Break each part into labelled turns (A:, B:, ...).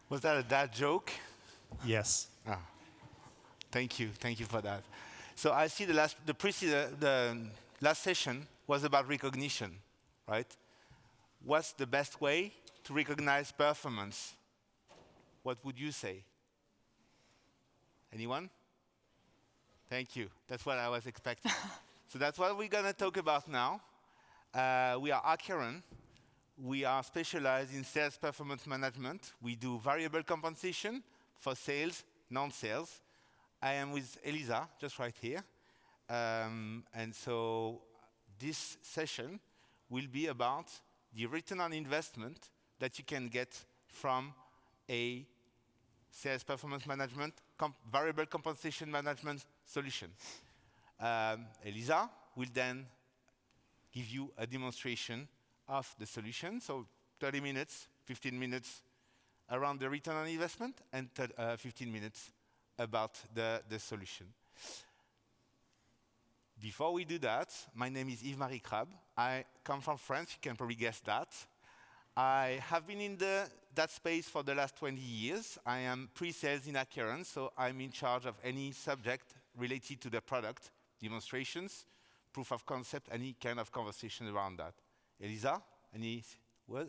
A: Was that a dad joke?
B: Yes.
A: Ah, thank you for that. So I see the last session was about recognition, right? What's the best way to recognize performance? What would you say? Anyone? Thank you. That's what I was expecting. So that's what we're going to talk about now. We are Akeron. We are specialized in sales performance management. We do variable compensation for sales, non-sales. I am with Elisa, just right here. And so this session will be about the return on investment that you can get from a sales performance management, variable compensation management solution. Elisa will then give you a demonstration of the solution. So 30 minutes, 15 minutes around the return on investment, and 15 minutes about the solution. Before we do that, my name is Yves-Marie Crabbe. I come from France, you can probably guess that. I have been in that space for the last 20 years. I am pre-sales in Akeron, so I'm in charge of any subject related to the product, demonstrations, proof of concept, any kind of conversation around that. Elisa,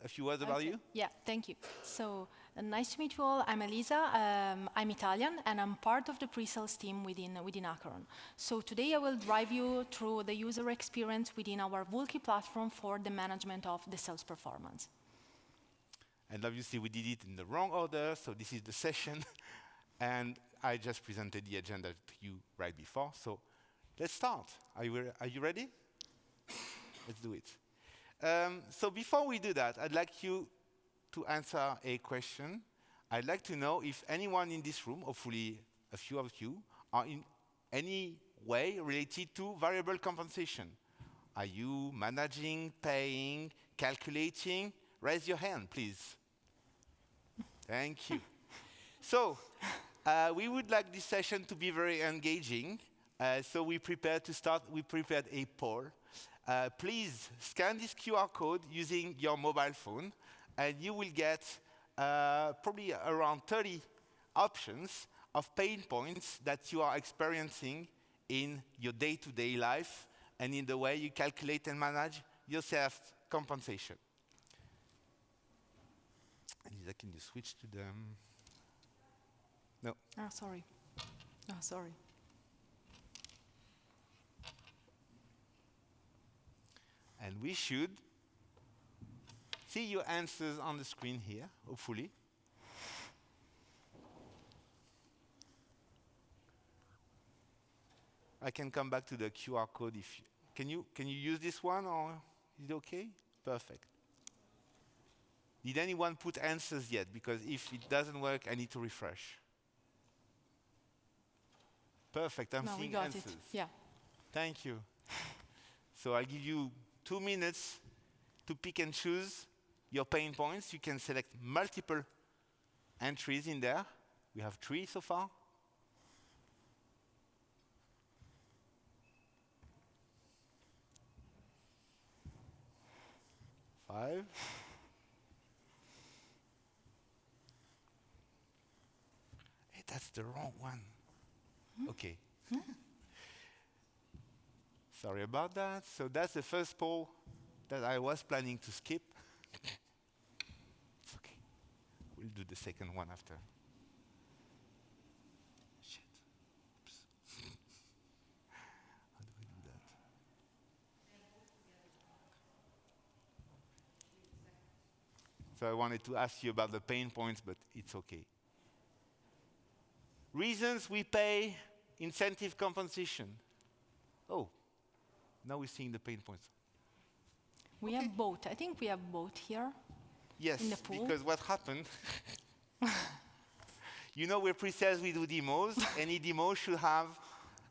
A: a few words about you?
C: Yeah, thank you. So nice to meet you all. I'm Elisa. I'm Italian, and I'm part of the pre-sales team within Akeron. So today I will drive you through the user experience within our Vulki platform for the management of the sales performance.
A: And obviously we did it in the wrong order, so this is the session. And I just presented the agenda to you right before. So let's start. Are you ready? Let's do it. So before we do that, I'd like you to answer a question. I'd like to know if anyone in this room, hopefully a few of you, are in any way related to variable compensation. Are you managing, paying, calculating? Raise your hand, please. Thank you. So we would like this session to be very engaging. So we prepared a poll. Please scan this QR code using your mobile phone, and you will get probably around 30 options of pain points that you are experiencing in your day-to-day life and in the way you calculate and manage your self-compensation. Elisa, can you switch to the... No.
C: Oh, sorry. Oh, sorry.
A: And we should see your answers on the screen here, hopefully. I can come back to the QR code if you, can you use this one, or is it okay? Perfect. Did anyone put answers yet? Because if it doesn't work, I need to refresh. Perfect, I'm seeing answers.
C: We got it. Yeah.
A: Thank you. So I'll give you 2 minutes to pick and choose your pain points. You can select multiple entries in there. We have 3 so far. 5. Hey, that's the wrong one. Okay. Sorry about that. So that's the first poll that I was planning to skip. It's okay. We'll do the second one after. Shit. Oops. How do I do that? So I wanted to ask you about the pain points, but it's okay. Reasons we pay incentive compensation. Oh, now we're seeing the pain points.
C: We have both. I think we have both here.
A: Yes,
C: in the pool.
A: Because what happened, you know, we're pre-sales, we do demos. Any demo should have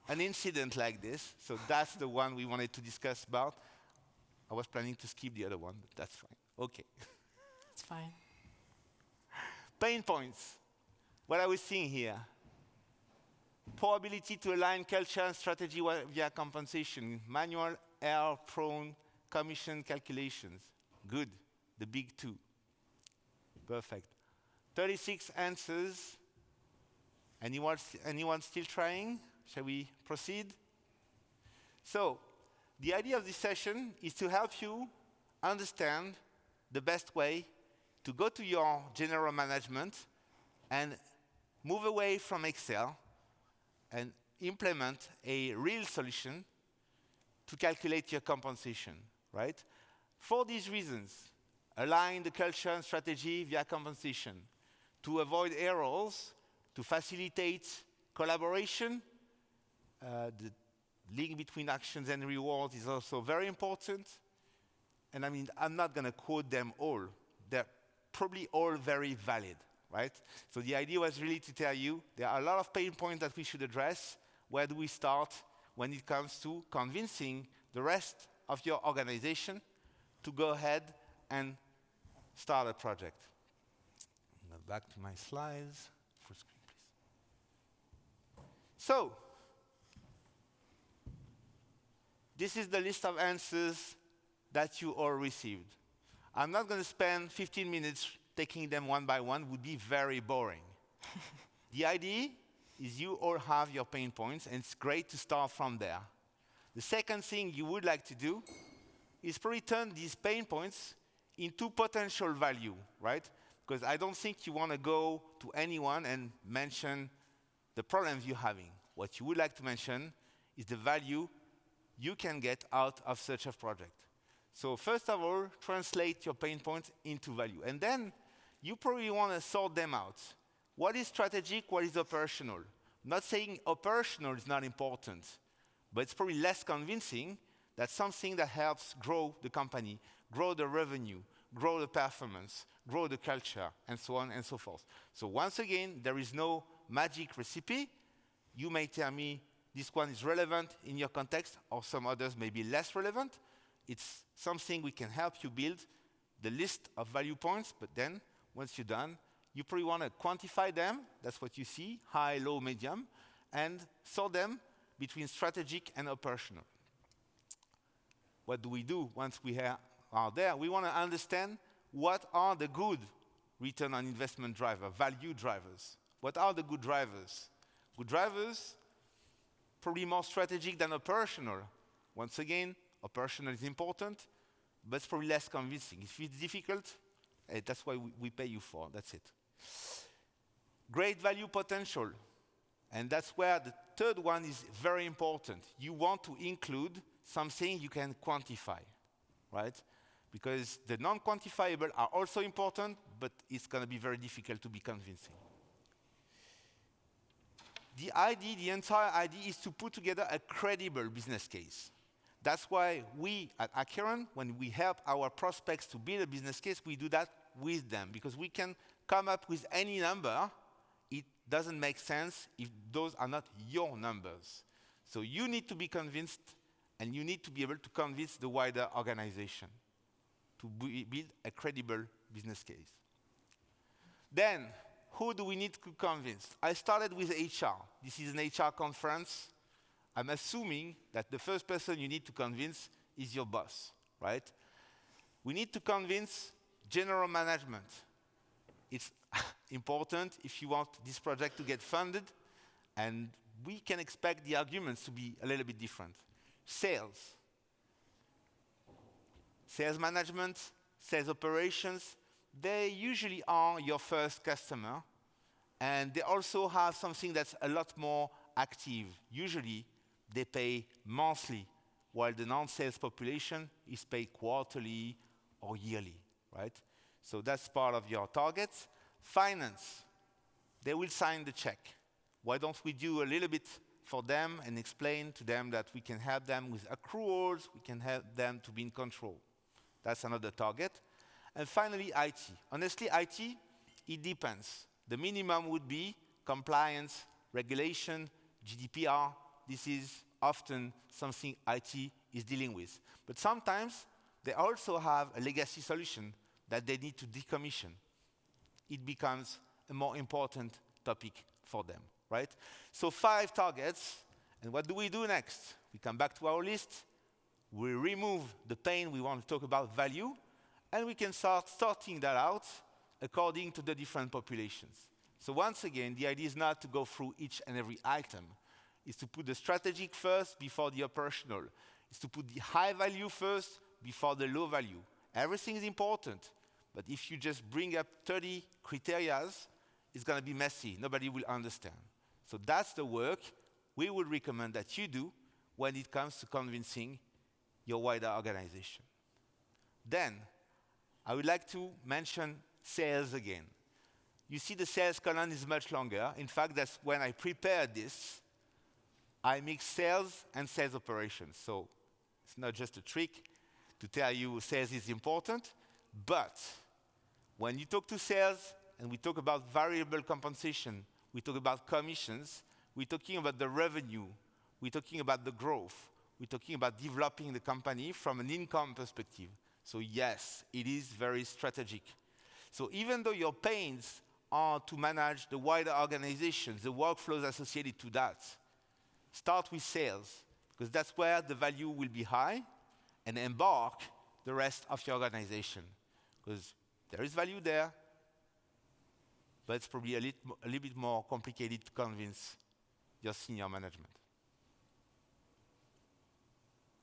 A: an incident like this. So that's the one we wanted to discuss about. I was planning to skip the other one, but that's fine. Okay.
C: It's fine.
A: Pain points. What are we seeing here? Poor ability to align culture and strategy via compensation. Manual, error-prone commission calculations. Good. The big 2. Perfect. 36 answers. Anyone still trying? Shall we proceed? So, the idea of this session is to help you understand the best way to go to your general management and move away from Excel and implement a real solution to calculate your compensation, right? For these reasons, align the culture and strategy via compensation to avoid errors, to facilitate collaboration. The link between actions and rewards is also very important. And I mean, I'm not going to quote them all. They're probably all very valid, right? So the idea was really to tell you there are a lot of pain points that we should address. Where do we start when it comes to convincing the rest of your organization to go ahead and start a project? Now back to my slides. Full screen, please. So, this is the list of answers that you all received. I'm not going to spend 15 minutes taking them one by one. It would be very boring. The idea is you all have your pain points, and it's great to start from there. The second thing you would like to do is probably turn these pain points into potential value, right? Because I don't think you want to go to anyone and mention the problems you're having. What you would like to mention is the value you can get out of such a project. So first of all, translate your pain points into value. And then you probably want to sort them out. What is strategic? What is operational? I'm not saying operational is not important, but it's probably less convincing that something that helps grow the company, grow the revenue, grow the performance, grow the culture, and so on and so forth. So once again, there is no magic recipe. You may tell me this one is relevant in your context, or some others may be less relevant. It's something we can help you build the list of value points, but then once you're done, you probably want to quantify them. That's what you see, high, low, medium, and sort them between strategic and operational. What do we do once we are there? We want to understand what are the good return on investment drivers, value drivers. What are the good drivers? Good drivers, probably more strategic than operational. Once again, operational is important, but it's probably less convincing. If it's difficult, that's why we pay you for. That's it. Great value potential. And that's where the third one is very important. You want to include something you can quantify, right? Because the non-quantifiable are also important, but it's going to be very difficult to be convincing. The entire idea is to put together a credible business case. That's why we at Akeron, when we help our prospects to build a business case, we do that with them, because we can come up with any number. It doesn't make sense if those are not your numbers. So you need to be convinced, and you need to be able to convince the wider organization to build a credible business case. Then, who do we need to convince? I started with HR. This is an HR conference. I'm assuming that the first person you need to convince is your boss, right? We need to convince general management. It's important if you want this project to get funded, and we can expect the arguments to be a little bit different. Sales management, sales operations, they usually are your first customer, and they also have something that's a lot more active. Usually, they pay monthly, while the non-sales population is paid quarterly or yearly, right? So that's part of your targets. Finance, they will sign the check. Why don't we do a little bit for them and explain to them that we can help them with accruals, we can help them to be in control. That's another target. And finally, IT. Honestly, IT, it depends. The minimum would be compliance, regulation, GDPR. This is often something IT is dealing with. But sometimes they also have a legacy solution that they need to decommission. It becomes a more important topic for them, right? So 5 targets, and what do we do next? We come back to our list, we remove the pain, we want to talk about value, and we can start sorting that out according to the different populations. So once again, the idea is not to go through each and every item. It's to put the strategic first before the operational. It's to put the high value first before the low value. Everything is important, but if you just bring up 30 criteria, it's going to be messy. Nobody will understand. So that's the work we would recommend that you do when it comes to convincing your wider organization. Then, I would like to mention sales again. You see the sales column is much longer. In fact, that's when I prepared this. I mix sales and sales operations. So it's not just a trick to tell you sales is important, but when you talk to sales and we talk about variable compensation, we talk about commissions, we're talking about the revenue, we're talking about the growth, we're talking about developing the company from an income perspective. So yes, it is very strategic. So even though your pains are to manage the wider organizations, the workflows associated to that, start with sales, because that's where the value will be high, and embark the rest of your organization. Because there is value there, but it's probably a little bit more complicated to convince your senior management.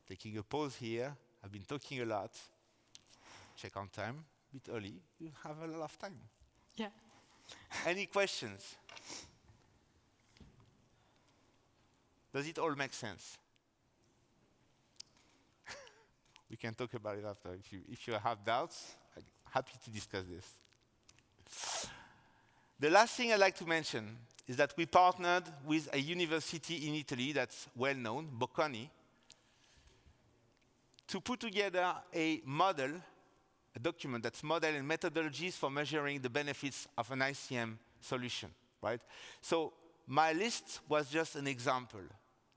A: Taking a pause here. I've been talking a lot. Check on time, a bit early. You have a lot of time.
C: Yeah.
A: Any questions? Does it all make sense? We can talk about it after. If you have doubts, I'm happy to discuss this. The last thing I'd like to mention is that we partnered with a university in Italy that's well known, Bocconi, to put together a model, a document that's model and methodologies for measuring the benefits of an ICM solution, right? So my list was just an example.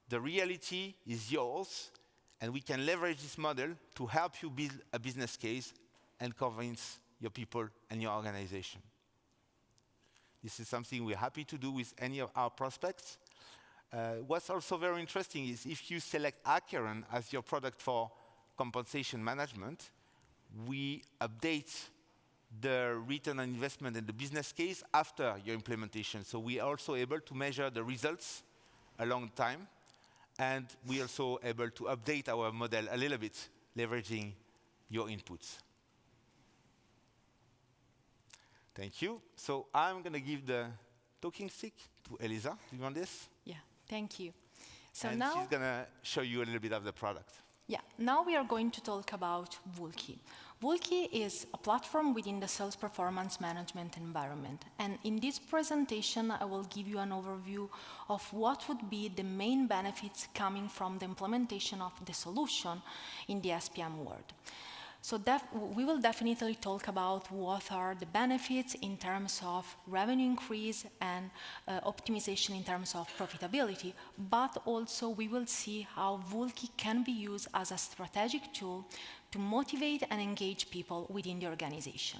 A: The reality is yours, and we can leverage this model to help you build a business case and convince your people and your organization. This is something we're happy to do with any of our prospects. What's also very interesting is if you select Akeron as your product for compensation management, we update the return on investment and the business case after your implementation. So we are also able to measure the results a long time, and we are also able to update our model a little bit, leveraging your inputs. Thank you. So I'm going to give the talking stick to Elisa. Do you want this?
C: Yeah, thank you. So
A: and
C: now
A: she's going to show you a little bit of the product.
C: Yeah, now we are going to talk about we.CONECT. we.CONECT is a platform within the sales performance management environment. And in this presentation, I will give you an overview of what would be the main benefits coming from the implementation of the solution in the SPM world. So we will definitely talk about what are the benefits in terms of revenue increase and optimization in terms of profitability, but also we will see how we.CONECT can be used as a strategic tool to motivate and engage people within the organization.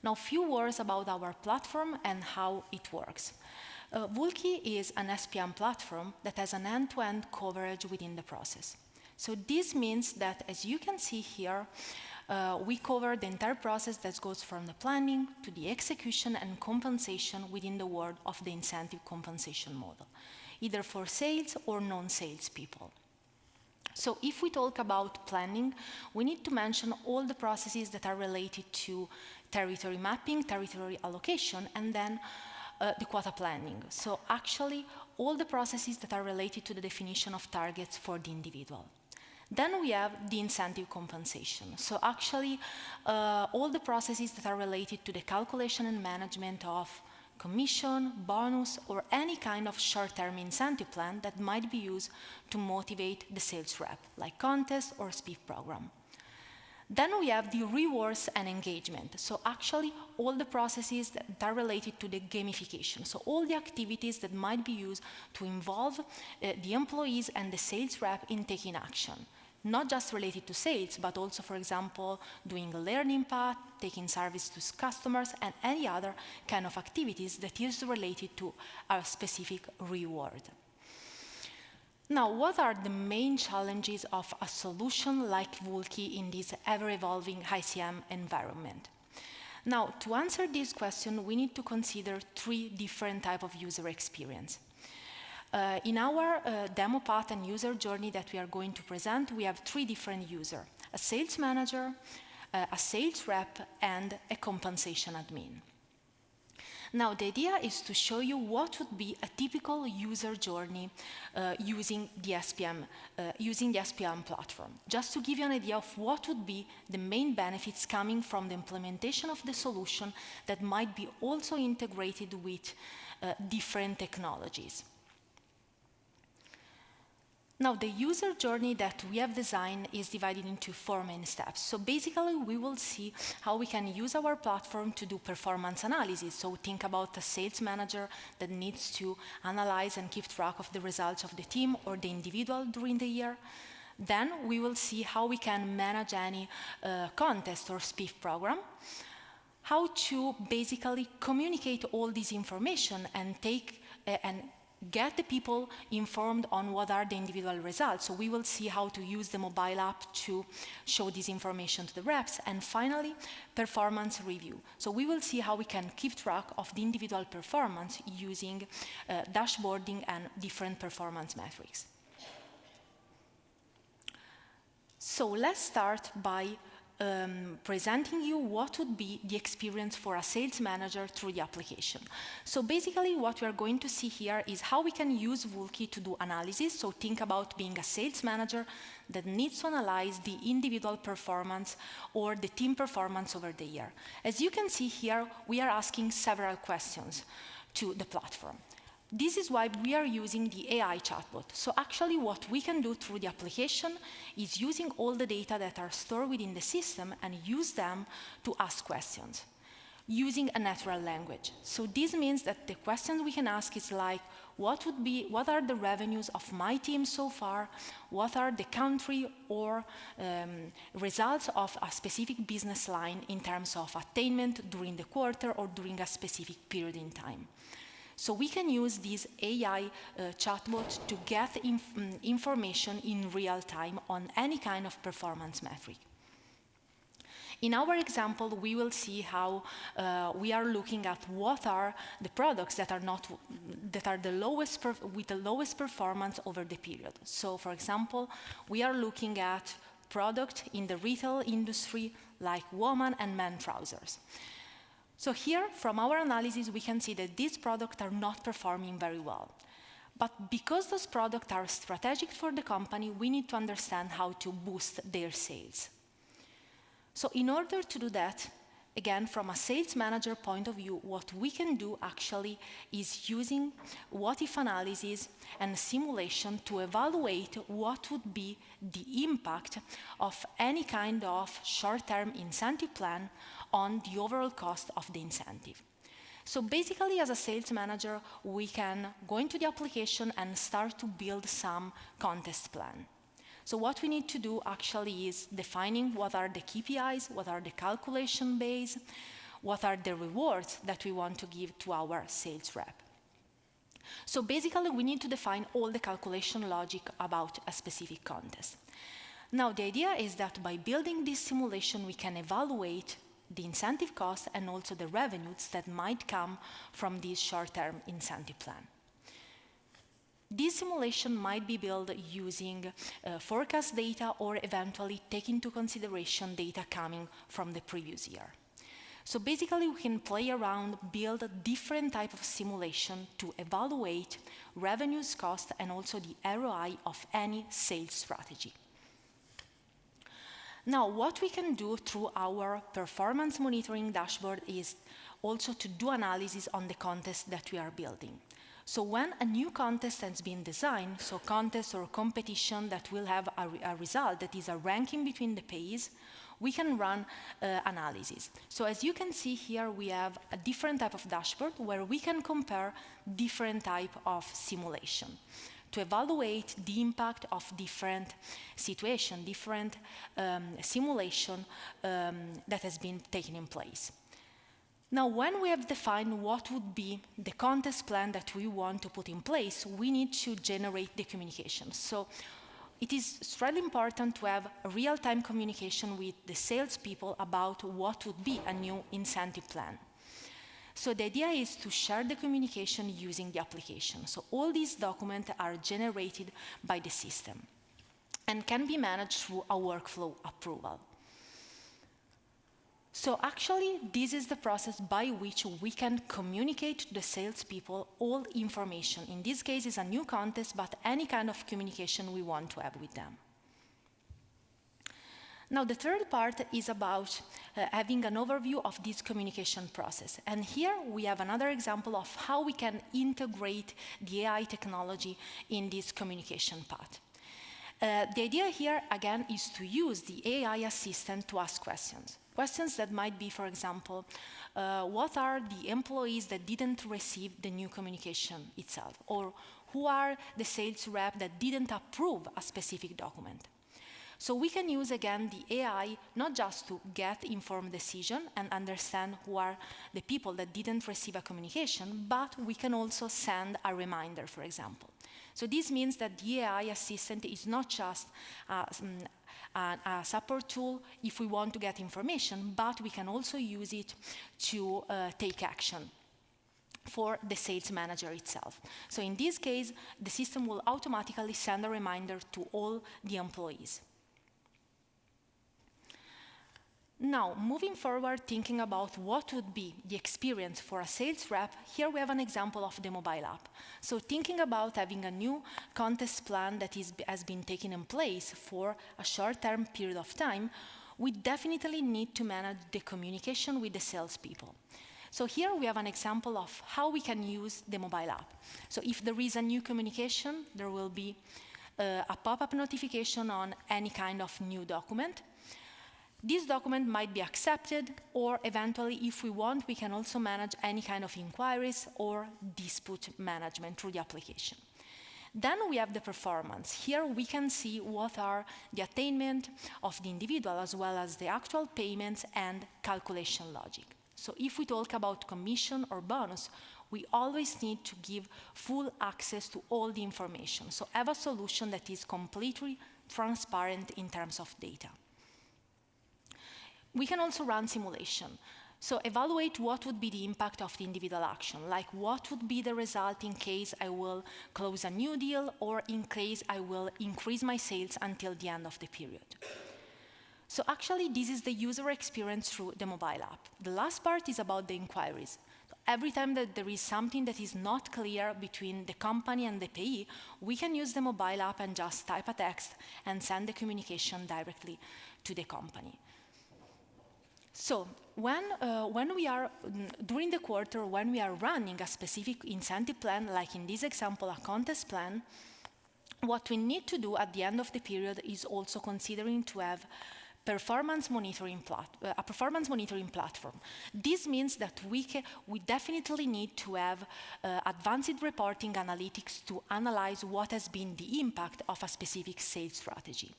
C: Now, a few words about our platform and how it works. we.CONECT is an SPM platform that has an end-to-end coverage within the process. So this means that, as you can see here, we cover the entire process that goes from the planning to the execution and compensation within the world of the incentive compensation model, either for sales or non-sales people. So if we talk about planning, we need to mention all the processes that are related to territory mapping, territory allocation, and then the quota planning. So actually, all the processes that are related to the definition of targets for the individual. Then we have the incentive compensation. So actually, all the processes that are related to the calculation and management of commission, bonus, or any kind of short-term incentive plan that might be used to motivate the sales rep, like contest or SPIF program. Then we have the rewards and engagement. So actually, all the processes that are related to the gamification. So all the activities that might be used to involve the employees and the sales rep in taking action. Not just related to sales, but also, for example, doing a learning path, taking service to customers, and any other kind of activities that is related to a specific reward. Now, what are the main challenges of a solution like we.CONECT in this ever-evolving ICM environment? Now, to answer this question, we need to consider 3 different types of user experience. In our demo path and user journey that we are going to present, we have 3 different users: a sales manager, a sales rep, and a compensation admin. Now, the idea is to show you what would be a typical user journey using the SPM platform, just to give you an idea of what would be the main benefits coming from the implementation of the solution that might be also integrated with different technologies. Now, the user journey that we have designed is divided into 4 main steps. So basically, we will see how we can use our platform to do performance analysis. So think about a sales manager that needs to analyze and keep track of the results of the team or the individual during the year. Then we will see how we can manage any contest or SPIF program, how to basically communicate all this information and get the people informed on what are the individual results. So we will see how to use the mobile app to show this information to the reps. And finally, performance review. So we will see how we can keep track of the individual performance using dashboarding and different performance metrics. So let's start by presenting you what would be the experience for a sales manager through the application. So basically what we are going to see here is how we can use Woolkey to do analysis. So think about being a sales manager that needs to analyze the individual performance or the team performance over the year. As you can see here, we are asking several questions to the platform. This is why we are using the AI chatbot. So actually what we can do through the application is using all the data that are stored within the system and use them to ask questions using a natural language. So this means that the questions we can ask is like, what are the revenues of my team so far? What are the country or results of a specific business line in terms of attainment during the quarter or during a specific period in time? So we can use this AI chatbot to get information in real time on any kind of performance metric. In our example, we will see how we are looking at what are the products that are the lowest with the lowest performance over the period. So, for example, we are looking at products in the retail industry like women and men trousers. So here, from our analysis, we can see that these products are not performing very well. But because those products are strategic for the company, we need to understand how to boost their sales. So in order to do that, again, from a sales manager point of view, what we can do actually is using what-if analysis and simulation to evaluate what would be the impact of any kind of short-term incentive plan on the overall cost of the incentive. So basically, as a sales manager, we can go into the application and start to build some contest plan. So what we need to do actually is defining what are the KPIs, what are the calculation base, what are the rewards that we want to give to our sales rep. So basically, we need to define all the calculation logic about a specific contest. Now, the idea is that by building this simulation, we can evaluate the incentive cost and also the revenues that might come from this short-term incentive plan. This simulation might be built using forecast data or eventually take into consideration data coming from the previous year. So basically, we can play around, build a different type of simulation to evaluate revenues, cost, and also the ROI of any sales strategy. Now, what we can do through our performance monitoring dashboard is also to do analysis on the contest that we are building. So when a new contest has been designed, so contest or competition that will have a result that is a ranking between the pays, we can run analysis. So as you can see here, we have a different type of dashboard where we can compare different type of simulation to evaluate the impact of different situation, different simulation that has been taken in place. Now, when we have defined what would be the contest plan that we want to put in place, we need to generate the communication. So it is really important to have a real-time communication with the salespeople about what would be a new incentive plan. So the idea is to share the communication using the application. So all these documents are generated by the system and can be managed through a workflow approval. So actually, this is the process by which we can communicate to the salespeople all information. In this case, it's a new contest, but any kind of communication we want to have with them. Now, the third part is about having an overview of this communication process. And here we have another example of how we can integrate the AI technology in this communication path. The idea here, again, is to use the AI assistant to ask questions. Questions that might be, for example, what are the employees that didn't receive the new communication itself? Or who are the sales rep that didn't approve a specific document? So we can use, again, the AI not just to get informed decision and understand who are the people that didn't receive a communication, but we can also send a reminder, for example. So this means that the AI assistant is not just a support tool if we want to get information, but we can also use it to take action for the sales manager itself. So in this case, the system will automatically send a reminder to all the employees. Now, moving forward, thinking about what would be the experience for a sales rep, here we have an example of the mobile app. So thinking about having a new contest plan that has been taken in place for a short-term period of time, we definitely need to manage the communication with the salespeople. So here we have an example of how we can use the mobile app. So if there is a new communication, there will be a pop-up notification on any kind of new document. This document might be accepted, or eventually, if we want, we can also manage any kind of inquiries or dispute management through the application. Then we have the performance. Here we can see what are the attainment of the individual, as well as the actual payments and calculation logic. So if we talk about commission or bonus, we always need to give full access to all the information. So have a solution that is completely transparent in terms of data. We can also run simulation. So evaluate what would be the impact of the individual action, like what would be the result in case I will close a new deal or in case I will increase my sales until the end of the period. So actually, this is the user experience through the mobile app. The last part is about the inquiries. So every time that there is something that is not clear between the company and the payee, we can use the mobile app and just type a text and send the communication directly to the company. So when we are, during the quarter, when we are running a specific incentive plan, like in this example, a contest plan, what we need to do at the end of the period is also considering to have a performance monitoring platform. This means that we definitely need to have advanced reporting analytics to analyze what has been the impact of a specific sales strategy.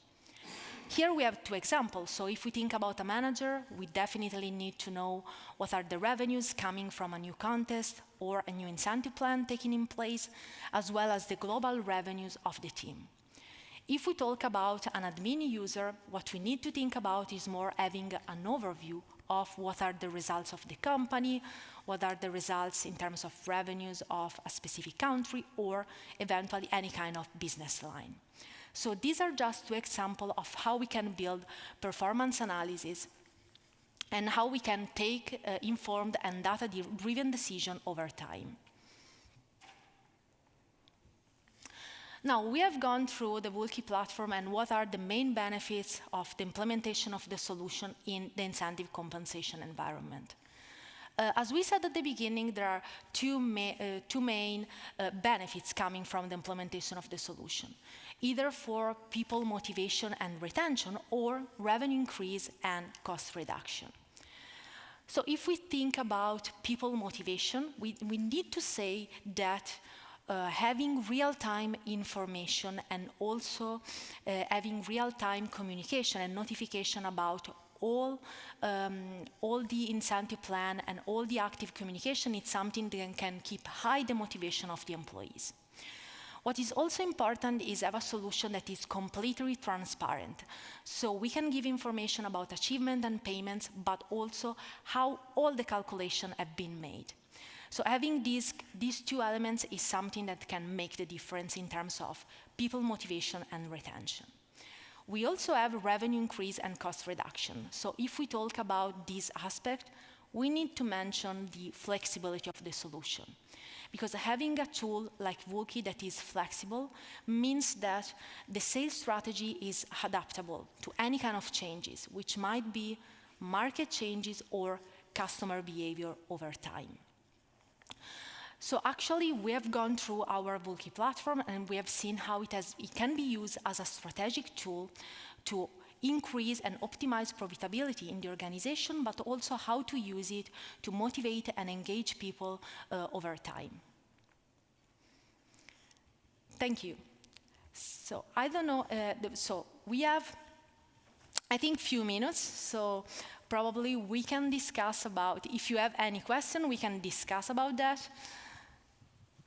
C: Here we have two examples. So if we think about a manager, we definitely need to know what are the revenues coming from a new contest or a new incentive plan taken in place, as well as the global revenues of the team. If we talk about an admin user, what we need to think about is more having an overview of what are the results of the company, what are the results in terms of revenues of a specific country, or eventually any kind of business line. So these are just two examples of how we can build performance analysis and how we can take informed and data-driven decisions over time. Now, we have gone through the Vulki platform and what are the main benefits of the implementation of the solution in the incentive compensation environment. As we said at the beginning, there are two main benefits coming from the implementation of the solution, either for people motivation and retention or revenue increase and cost reduction. So if we think about people motivation, we need to say that having real-time information and also having real-time communication and notification about all the incentive plan and all the active communication, it's something that can keep high the motivation of the employees. What is also important is have a solution that is completely transparent. So we can give information about achievement and payments, but also how all the calculations have been made. So having these two elements is something that can make the difference in terms of people motivation and retention. We also have revenue increase and cost reduction. So if we talk about this aspect, we need to mention the flexibility of the solution. Because having a tool like Wookie that is flexible means that the sales strategy is adaptable to any kind of changes, which might be market changes or customer behavior over time. So actually, we have gone through our Wookie platform and we have seen how it can be used as a strategic tool to increase and optimize profitability in the organization, but also how to use it to motivate and engage people over time. Thank you. So I don't know, so we have, I think, few minutes, so probably we can discuss about, if you have any question, we can discuss about that.